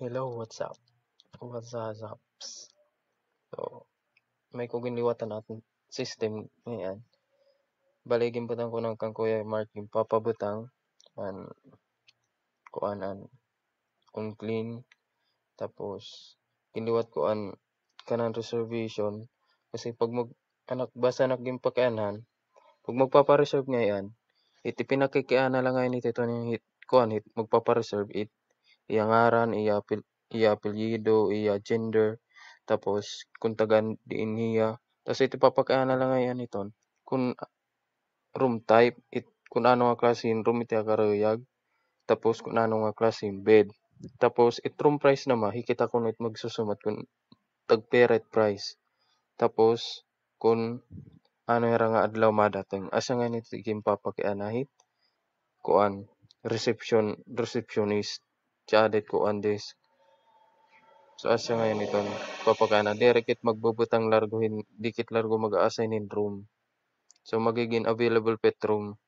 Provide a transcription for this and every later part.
Hello, what's up? What's up? So, may kugiliwatan natin system ngayon. Baligin butang ko ng kang Kuya Mark yung papabutang an kuanan on clean tapos kiliwat ko an kanang reservation kasi pag anak basa naging pakianan pag magpapa-reserve ngayon iti pinakikiana lang ngayon ito ni kuan hit magpapa-reserve iya ngaran, iya apelyido, iya gender, tapos kung taga diin niya. Tapos ito papakaana lang ngayon iton. Kung room type, kung ano nga klaseng room iti akaruyag. Tapos kung ano nga klaseng bed. Tapos room price na makikita ko it magsusumat kung tag-peret price. Tapos kung ano nga adlaw madateng. Asa nga nito iging papakianahit. Kuan receptionist. Tiadet kuan des. So asa ngayon iton papagana direct magbubutang largohin dikit largo mag-a-assign in room. So magiging available pet room.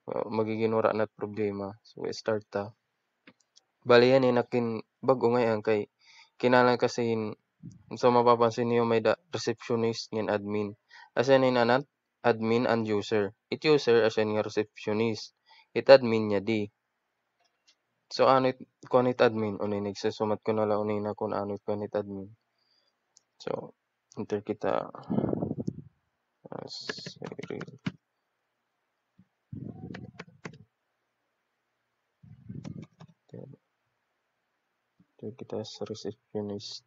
Magiging wala na problema. So start ta. Bali yan nakin bago ngayon kay kinalang kasi so mapapansin niyo may receptionist ng admin. Asa ni nanat admin and user. It user asa nga receptionist. It admin niya di. So ano kung it admin unay nagsusumat ko na lang unay na kung ano kung it admin. So enter kita Siri. Enter kita sa receptionist.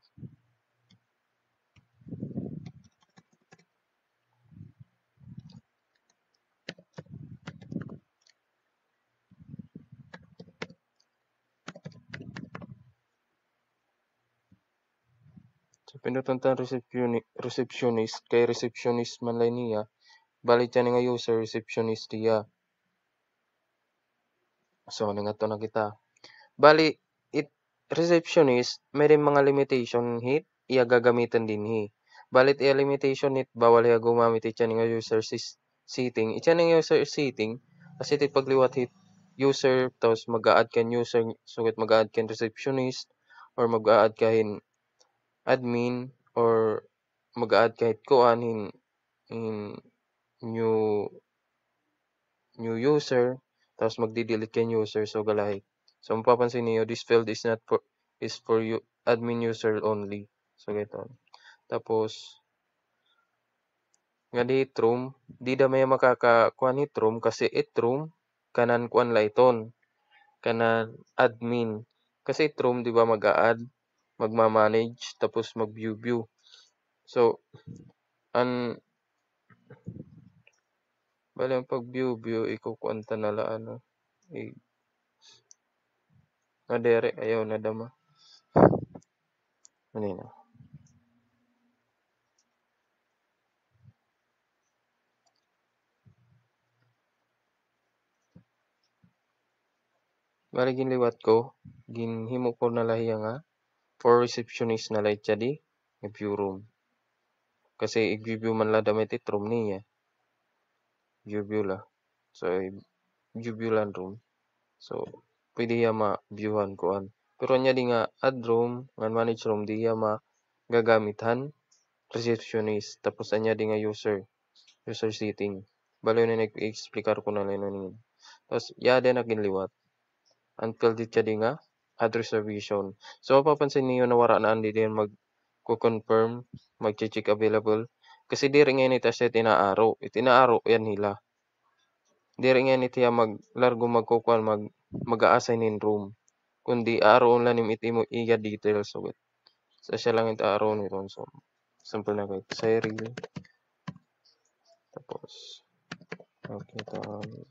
So pinutan ta receptionist kay receptionist man lang niya. Balik siya nga user receptionist niya. So nangato na kita. Bali receptionist may rin mga limitation hit iya gagamitan din hi. Balit iya limitation hit bawal iya gumamit siya nga user setting. Itya nga user setting kasi iti pagliwat hit user tapos mag-a-add kan user sugat mag-a-add kan receptionist or mag-a-add kahin admin or mag-a-add kahit kuan in new user tapos magdi-delete kan user so galahit. So mapapansin niyo this field is for you admin user only. So gito. Tapos nga di room, di da may makakakuan hit room kasi room kanan kuan la iton. Kanan admin. Kasi room di ba mag-a-add, magma-manage tapos mag-view. So bali ang pag-view ikukuan ta na la ano. Dere ayaw na dama. Ano na. Bali ginliwat ko, ginhimo ko na lahiya nga for receptionist na light siya di, view room. Kasi i-view man la damit room niya. View la. So view lang room. So pwede ya ma-viewhan kuan. Pero nya di nga add room, nga manage room di ya magagamitan receptionist tapos anya di nga user setting. Bali na nag-explicar ko na lang nun. Tapos ya din naginliwat. Until di siya di nga add reservation. So mapapansin niyo na wala na andi din mag-confirm, mag-check available. Kasi di rin ngayon ita siya tinaaro. Itinaaro yan nila. Di rin ngayon ita maglargo magkukuan mag-a-assign in room. Kundi aaroon lang iti mo iya details. So siya lang ita aaroon ito. So simple na kayo. Siri. Tapos okay tayo.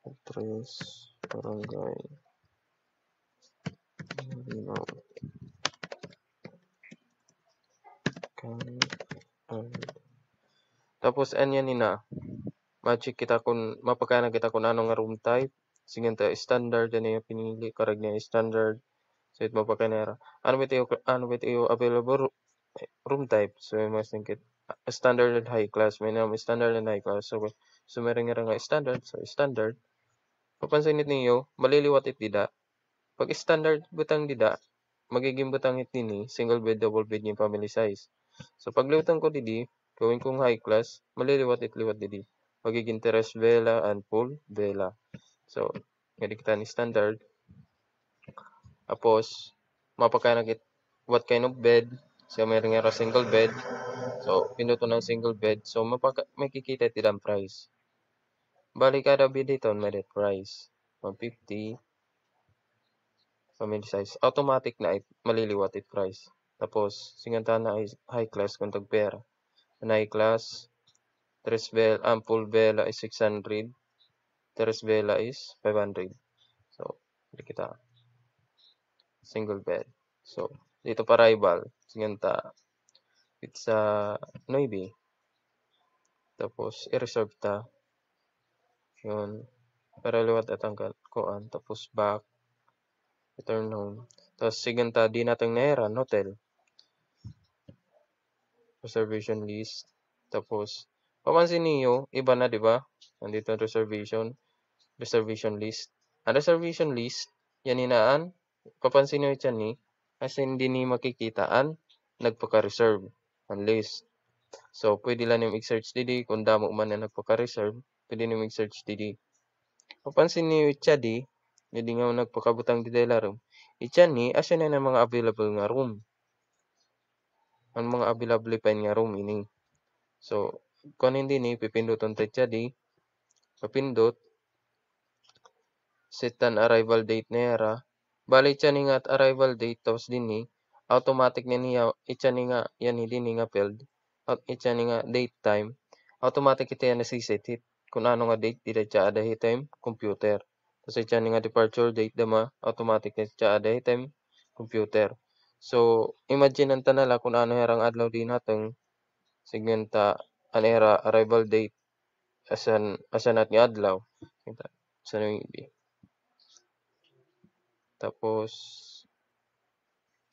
Address barangay tapos anyan nina ma-check kita kung mapakana kita kung ano nga room type sige ta standard yan yung pinili karag niya standard so ito mapakanera ano ba ito available room type so mas tingkit standard and high class, may naman standard and high class. So meron nga standard, so standard. Papansin ninyo, maliliwat it dida. Pag standard butang dida, magiging butang it nini, single bed, double bed yung family size. So pagliwatan ko didi, gawin kong high class, maliliwat it liwat didi. Magiging terrace vela and pool vela. So, hindi kita ni standard. Tapos, mapakainag it what kind of bed. So, meron nga single bed. So, pinuto ng single bed. So, makikita it ang price. Bali kada bid ito, may price. 150. Family size. Automatic na maliliwat it price. Tapos, singantahan na high class kung tagpera. Ang high class, Tres Bell, full vela is 600. Tres Vela is 500. So, hindi kita. Single bed. So, dito pa rival. Singanta. It's Noibi. Tapos, i-reserve ta. Yun. Para liwat at ang kuan. Tapos, back. Return home. Tapos, singanta di natin naheran. Hotel. Reservation list. Tapos, pamansin niyo, iba na, di ba? Nandito reservation list. Ang reservation list, yan inaan, papansin niyo yan ni, kasi hindi ni makikitaan, nagpaka-reserve ang list. So, pwede lang yung i-search didi, kung damo man na nagpaka-reserve, pwede nyo i-search didi. Papansin niyo itya di, hindi nga nagpakabutang didi room, itya ni, asya na ng mga available nga room. Ang mga available pa nga room ini. So, kung hindi ni, pipinduton tayo itya di, papindot, set an arrival date na yara. Bali itya ni nga at arrival date, tapos din ni, automatic na niya, itya ni nga, yan hindi ni nga filled. At itya ni nga date time, automatic ito yan nasiset hit. Kung ano nga date, dito siya ada hit time, computer. Tapos itya ni nga departure date, dama, automatic na siya ada hit time, computer. So, imagine ang tanala kung ano herang adlaw din natong segmenta, an era arrival date, asan at nga adlaw. Sa nang tapos,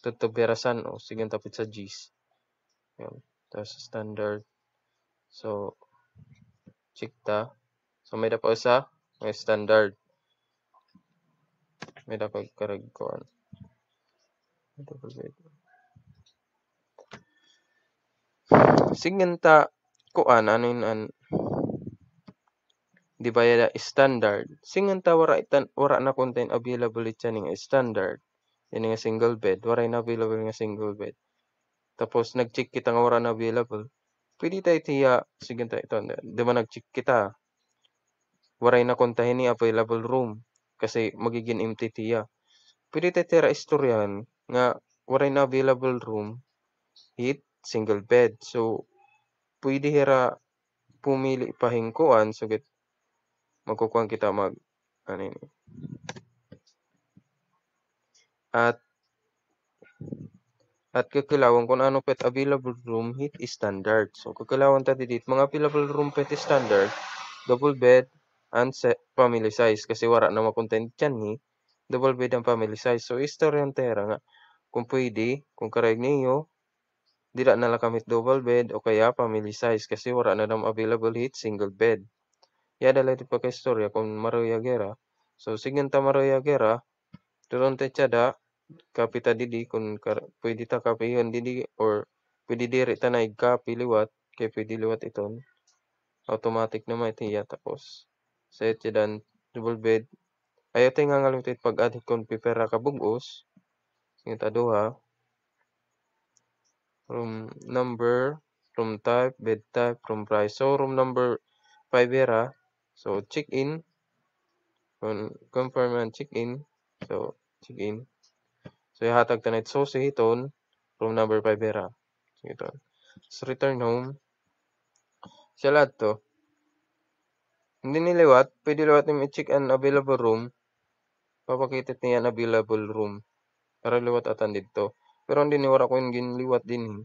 tutuberasan o sige tapos sa G's. Yan. Tapos standard. So, check ta. So, may dapat sa may standard. May dapat karag ko. Sige ta kuan ano yun di ba yada standard. Sige ta wara na content available ita ning standard. Yan nga single bed. Wara na available nga single bed. Tapos nag-check kita nga wara na available. Pwede tayo tiya, sige ta ito, di ba nag-check kita? Waray na kontahin ni available room kasi magiging empty tiya. Pwede tayo tira istoryahan nga waray na available room, hit, single bed. So, pwede hira pumili pahingkuan so get magkukuhan kita ano yun. At kakilawang kung ano pet available room hit standard. So, kakilawang ta dito mga available room pet standard, double bed, and family size. Kasi wala na makontent dyan ni, double bed ang family size. So, istorya ang tera nga. Kung pwede, kung karag ninyo, dila na lang kamit double bed o kaya family size. Kasi wala na lang available hit single bed. Yada lang ito pagka-istorya kung maroya gera. So, sige ta maroya gera, turun te tiyada, kapita didi kung pwede ta kapihan didi or pwede diri ta na i-copy liwat kay pwede liwat iton automatic naman itiya tapos set dan double bed ayaw tayo nga ngalutit pag add kung pipera ka bugos sige ta duha room number, room type, bed type, room price. So room number 5 era, so check in, confirm and check in, so check in. So, ihatag tanay so si hiton, room number 5 era. Ito. So, return home. Siya lahat to. Hindi niliwat. Pwede liwat nyo i-check an available room. Papakitit niya an available room. Para liwat atan dito. Pero hindi niwara ko yung ginliwat din.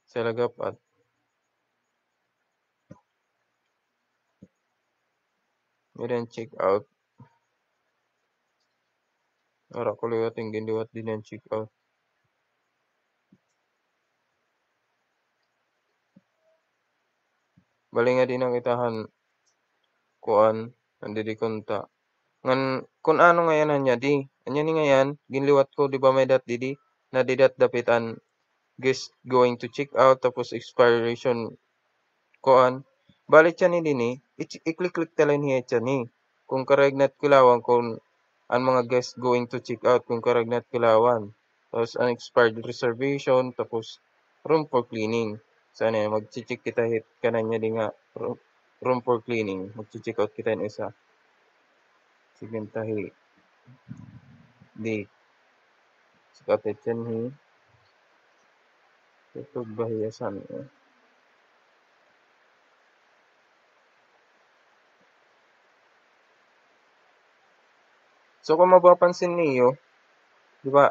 Sa lagap at. Meron check out. Wara ko liwat yung ginliwat din yung check out. Bali nga din nakitahan kuan andidi kunta. Ngan kun ano nga yan anya di. Anya ni nga yan ginliwat ko di ba may dat didi na didat dapitan guest going to check out tapos expiration kuan. Bali siya ni din i-click-click talan niya siya ni. Kung karagnat kilawan kung ang mga guest going to check out kung karagnat kilawan. Tapos unexpired reservation tapos room for cleaning. Sana mag-check kita hit kanan niya di nga room for cleaning. Mag-check out kita yung isa. Sige tahi. Di. Sikatet yan hi. Ito bahiyasan. So kung mapapansin niyo, di ba?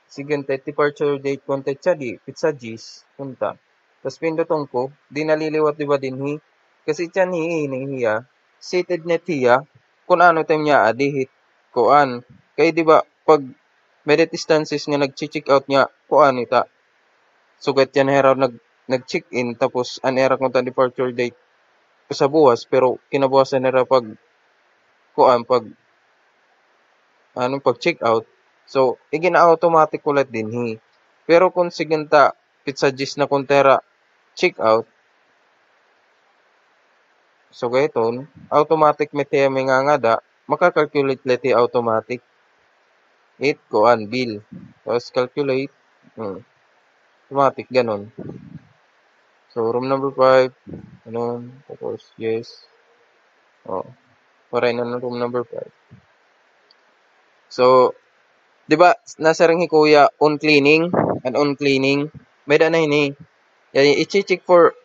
Sige, departure date content siya di. Pizza G's. Punta. Tapos pindotong ko. Di naliliwat di ba din hi? Kasi siya hiya. Seated net hiya. Kung ano time niya adihit. Kuan. Kaya di ba pag may distances nga nag-check out niya. Kuan ita. Sugat yan heraw nag-check in. Tapos anera kung ta departure date sa buwas. Pero kinabukasan nera pag kuan pag pag check out. So, igina-automatic ulit din hi. Pero kung siginta, pizza gis na kuntera check out, so gayton, automatic metiya may nga da, makakalculate leti automatic. 8 kuan bill. Tapos calculate, automatic ganon. So, room number 5, ganon, tapos yes. Paray na ng room number 5. So, di ba, nasa ring kuya, on cleaning, and on cleaning, may da na yun i-check for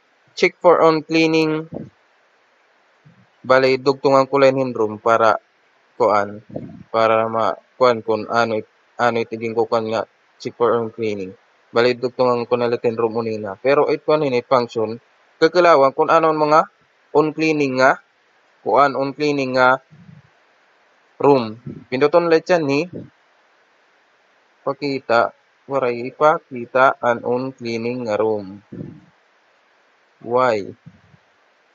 on cleaning, bali, dugtungan ko lang room para, para kuan kung ano itiging ko kan nga, check for on cleaning. Bali, dugtungan ko na latin room unina. Pero ito ano function, kakilawan kung ano mga on cleaning nga, on cleaning nga, room. Pinduton ulit yan ni, pakita, waray ipakita an on cleaning nga room. Why?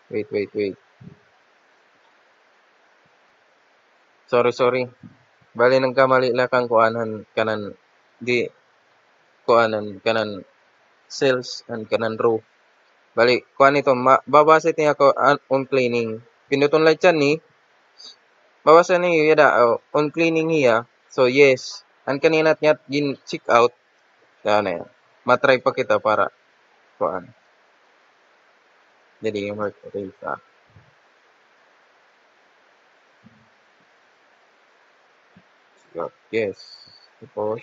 Wait. Sorry. Bali nagkamali lang kang kuanan kanan kanan sales and kanan row. Bali kuan ito babase niya ko on cleaning. Pinuton lang yan ni babase niya yada on cleaning hiya. So yes. Ang kanina niya gin check out. Yan. Matry pa kita para kuan. Jadi yung work data. Yes. Tapos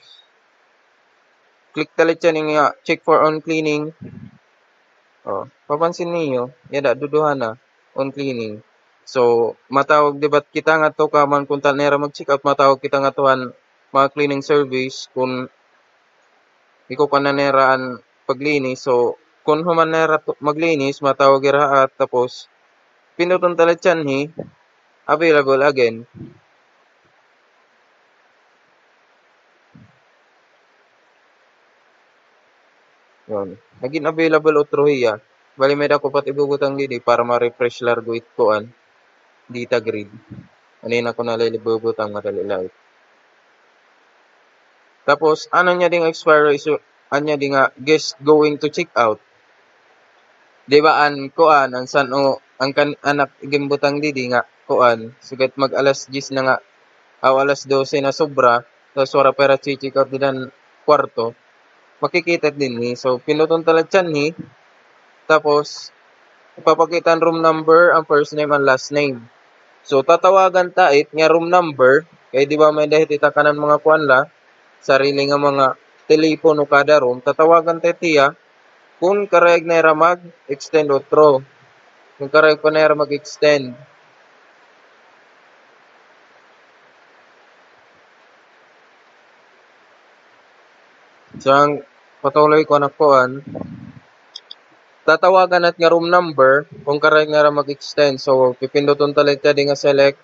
click talit siya nga check for on cleaning. Papansin niyo, yada duduhan na on cleaning. So, matawag dibat kita nga to kaman kung tanera mag-check out, matawag kita nga tohan mga cleaning service kung iko pa naneraan paglinis. So, kung human nera maglinis, matawag iraat tapos pinuton talit yan available again. Yun. Naging available otro hiya. Bali may dako pat ibubutang didi para ma-refresh largo itkoan. Dita grid. Anina ko nalilibubutang madalilay. Tapos, ano niya ding expire is anya di nga guest going to check out. Di ba an san o ang anak gimbutang didi nga kuan sugat mag alas 10 na nga alas 12 na sobra tapos wala pera check out din kwarto makikita din ni so pinuton talat yan ni tapos ipapakita ang room number ang first name and last name so tatawagan tait nga room number kay di ba may dahit itakanan mga kuan la sarili nga mga telepono kada room tatawagan tiya kung karayag na mag-extend otro. Kung karayag pa na mag-extend. So, ang patuloy ko na kuan, tatawagan at nga room number kung karayag na mag-extend. So, pipinduton talaga di nga select.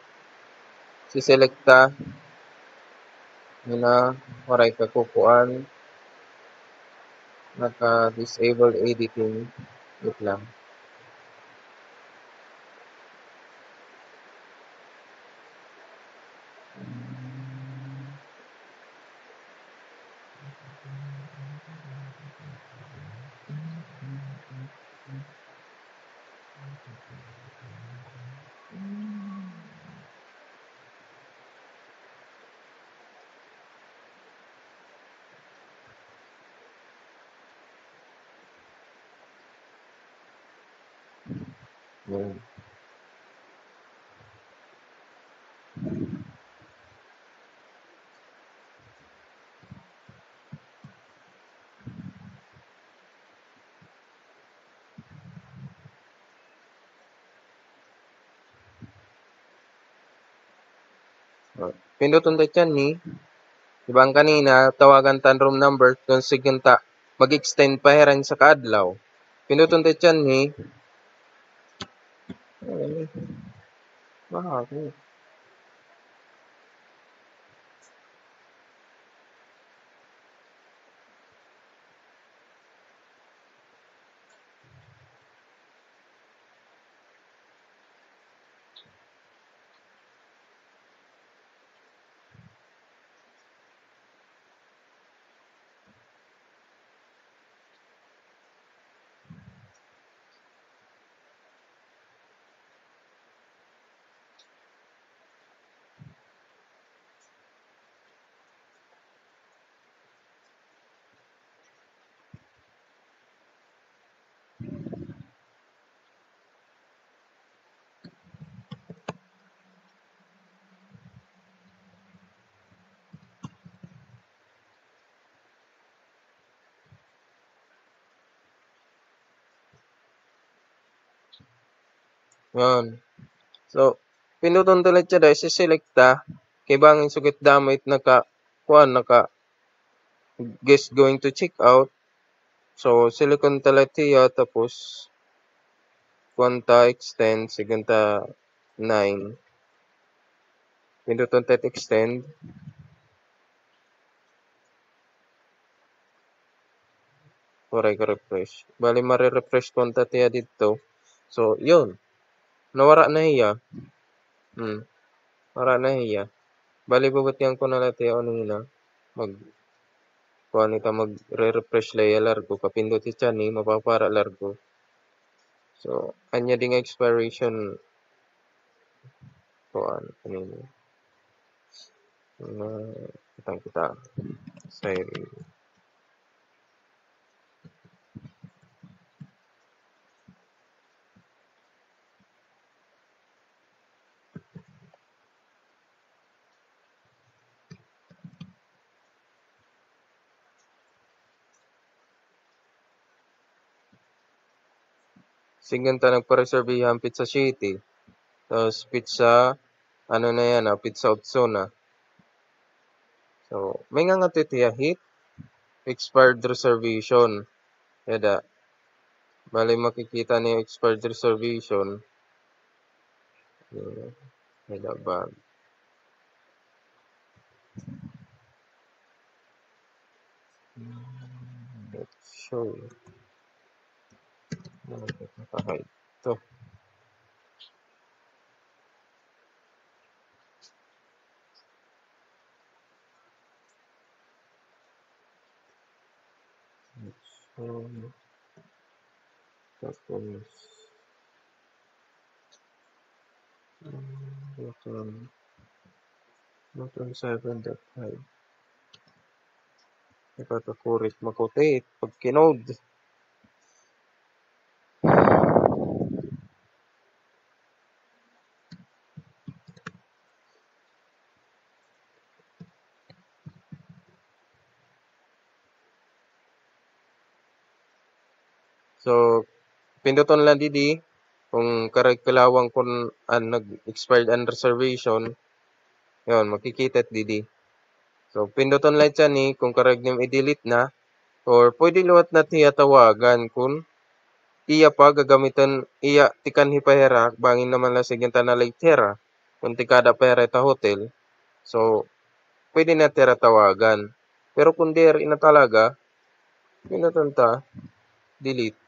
Si-selecta. Yun na, maray ka kukuan. Naka-disable editing. Wait lang. Yun. Pinduton ta dyan ni. Diba ang kanina, tawagan tan room number kung sigunta mag-extend pa heran sa kaadlaw. Pinduton ta dyan ni. Ay, bakit? Yan. So, pinduton talat siya dahil siselekta kay bang sugit damit naka guest going to check out. So, silikon talat siya tapos kuanta extend sigunta 9. Pinduton talat extend. Correct refresh. Bali mare-refresh konta tiya dito. So, yun. Nawara na hiya. Wala na hiya. Bali babatian ko na natin ano na mag kuha nita magre-refresh laya largo kapindot si Chani mapapara largo. So anya ding expiration kuan kanina. Kita say Sigan ta nagpa-reserve yung Pizza City. Tapos pizza ano na yan Pizza Otsona. So may nga titiya hit expired reservation. Yada. Bali makikita niyo expired reservation. Yada ba? Let's show you. Okay. Ito. Tapos button 7.5. Ipatakurit makutit pag kinode. So, pinduton lang didi kung karag kalawang kung nag-expired ang reservation, yon makikita didi. So, pinduton lang siya ni kung karag nim i-delete na or pwede luwat na tiya tawagan kung iya pa gagamitan iya tikan hipahera bangin naman lang siginta na ligtera kung tikada pera ta hotel. So, pwede na tira tawagan. Pero kung dare na talaga, pinduton ta delete.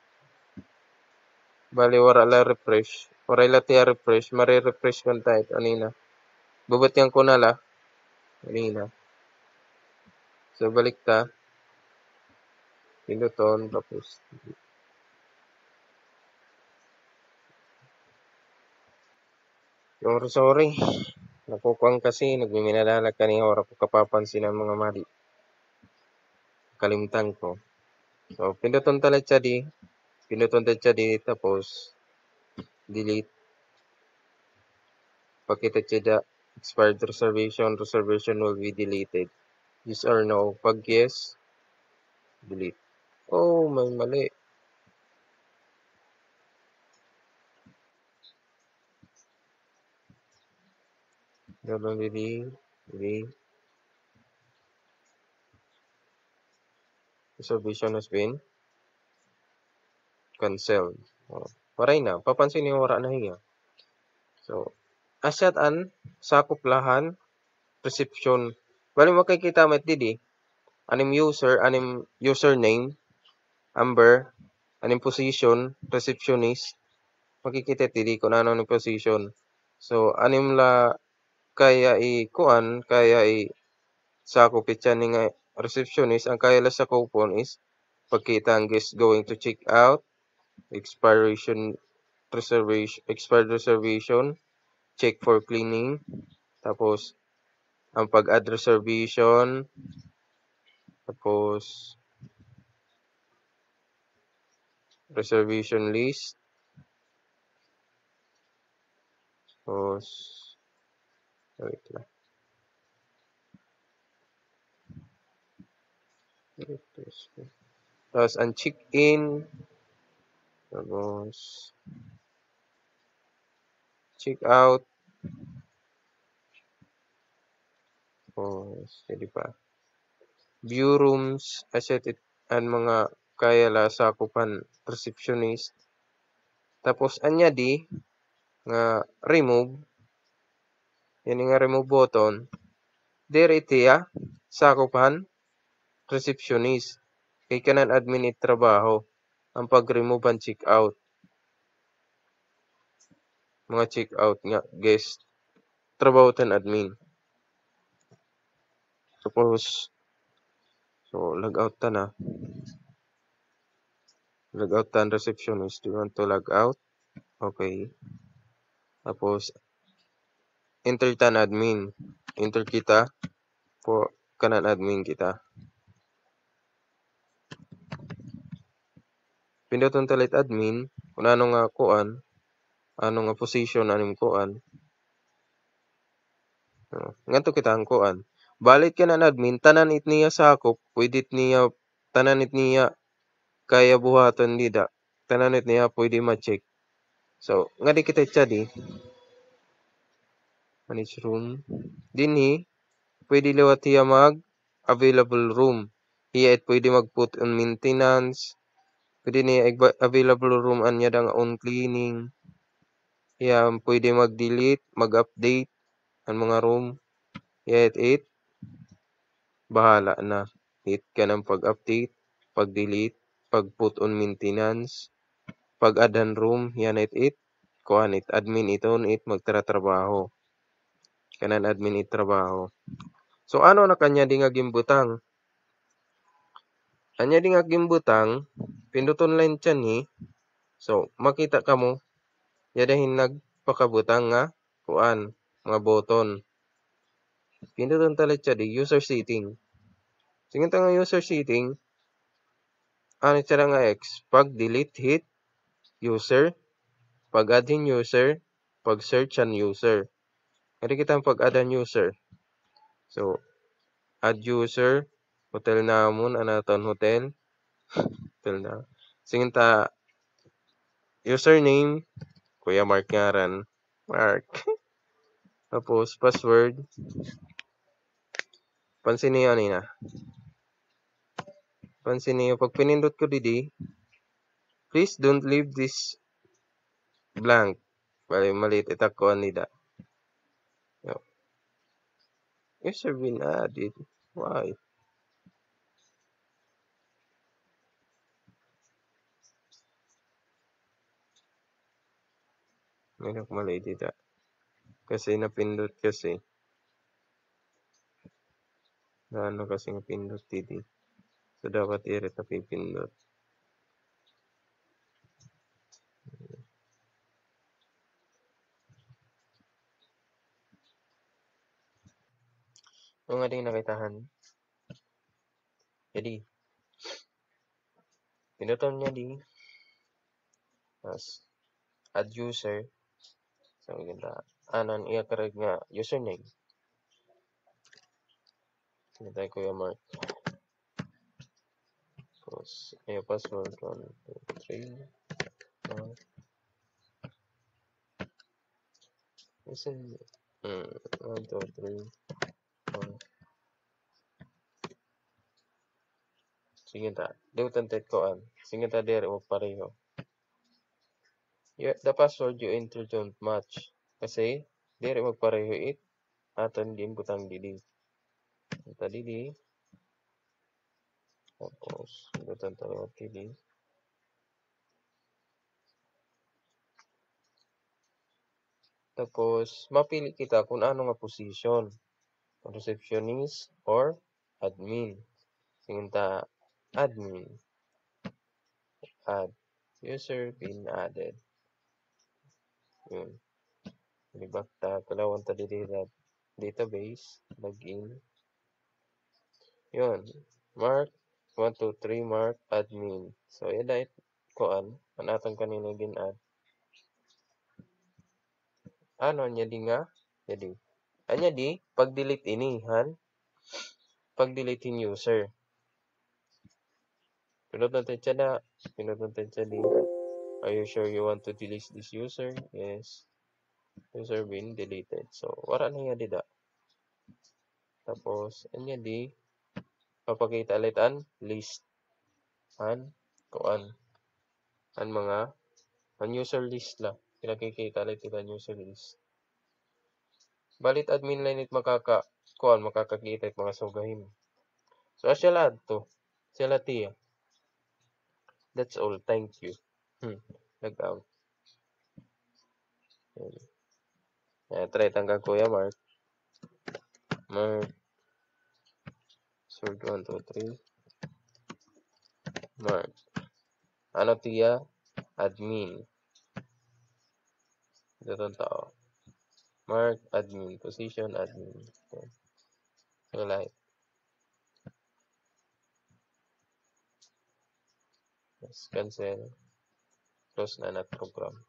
Bali wala la refresh. Wala la tiya refresh. Mare-refresh kan tayo kanina. Babatian ko na la. Kanina. So balik ta. Pinuton. Tapos. Sorry. Nakukuang kasi. Nagmiminalala kanina. Wala ko kapapansin ng mga mali. Kalimutan ko. So pinuton talat siya di. Pinuton talat siya di. Tapos. delete. Pag kita expired reservation will be deleted. Yes or no? Pag yes, delete. Oh, may mali. Reservation has been canceled. Oh, waray na. Papansin niyo wala na hiya. So, asyat an sakop lahan reception. Bali makikita met didi anim username, number, anim position, receptionist. Makikita didi kung ano ni position. So, anim la kaya sakop ityan ni nga receptionist. Ang kaya la sa coupon is pagkita ang guest going to check out, expired reservation, check for cleaning, tapos ang pag-add reservation, tapos reservation list, tapos wait lang. Tapos ang check-in, tapos check-out, tapos hindi pa. View rooms, asset ang mga kaya la sakupan receptionist. Tapos anya di nga remove, yan nga remove button, dire itiya sakupan receptionist. Kay kanan admin trabaho ang pag-remove and check-out. Mga check-out nga guest trabaho tan admin. Tapos so log out ta na. Log out tan receptionist. Do you want to log out? Okay. Tapos enter tan admin. Enter kita po kanan admin kita. Pinduton talit admin kung ano nga kuan, ano nga position anim kuan. Nganto kita ang kuan. Balik ka na admin, tanan it niya sakop, pwede niya tanan it niya kaya buhaton nida. Tanan it niya pwede ma-check. So, nga di kita di manage room. Dinhi, pwede liwat hiya mag available room. Hiya it pwede mag-put on maintenance. Pwede niya available room anya dang on cleaning. Hiya pwede mag-delete, mag-update ang mga room. Hiya it bahala na. Hit ka ng pag-update, pag-delete, pag-put on maintenance, pag-add room, yan it. Kuhan it, admin iton it, magtratrabaho. Kanan admin it trabaho. So, ano na kanya di nga gimbutang? Kanya di nga gimbutang, pinduton line tiyan ni. So, makita ka mo, yadahin nagpakabutang nga, kuan, mga button. Pinduton talit siya di, user setting. Sige nga user setting, ano siya nga X, pag delete hit, user, pag-add in user, pag-search an user. Kaya kita ang pag-add an user. So, add user, hotel namon, anaton hotel. Hotel na. Singin ta, username, Kuya Mark ngaran. Mark. Tapos, password. Pansin niyo na. Pansin niyo, pag pinindot ko didi, please don't leave this blank. Bali, maliit itakuan nida. User been added. Why? Meron mali dito. Kasi napindot kasi. Ano kasi napindot dito. So, dapat i-rate na pipindot. Yung nga din nakitahan. Jadi, pinuton niya di. Tapos, add user. So, ganda. Anan i-correct nga username. Ganda tayo Kuya Mark. Tapos, password 1, 2, 3. Kasi, 1, 2, 3. Sige ta. Liutan tet ko an. Sige ta dere o pareho. The password you enter don't match. Kasi, dere magpareho it. Aton din butang didi. Ito didi. Tapos, liutan tayo didi. Tapos, mapili kita kung ano nga position. Receptionist or admin. Sige ta, admin. Add. User been added. Yun. Libak ta. Kalawan ta didi database. Login. Yun. Mark. 1, 2, 3. Mark. Admin. So, yun dahil koan. Anatang kanina gin-add. Ano niya di nga? Jadi. Anya di. Pag-delete ini. Han? Pag-delete in user. Pinod natin siya na. Pinod natin siya di. Are you sure you want to delete this user? Yes. User been deleted. So, wala na nga di da. Tapos, anya di. Papakita ulit ang list. Han? Kuan. Ang mga ang user list la. Pinakikita ulit ito ang user list. Balit admin line it makakakita it mga sugahin. So, asya lahat to. Sila tiya. That's all. Thank you. Log out. Try tanggal Kuya Mark. Mark. Sort 1, 2, 3. Mark. Ano tiya? Admin. Ito tao. Mark, admin. Position, admin. So, lahat. Yes, cancel. Close na program.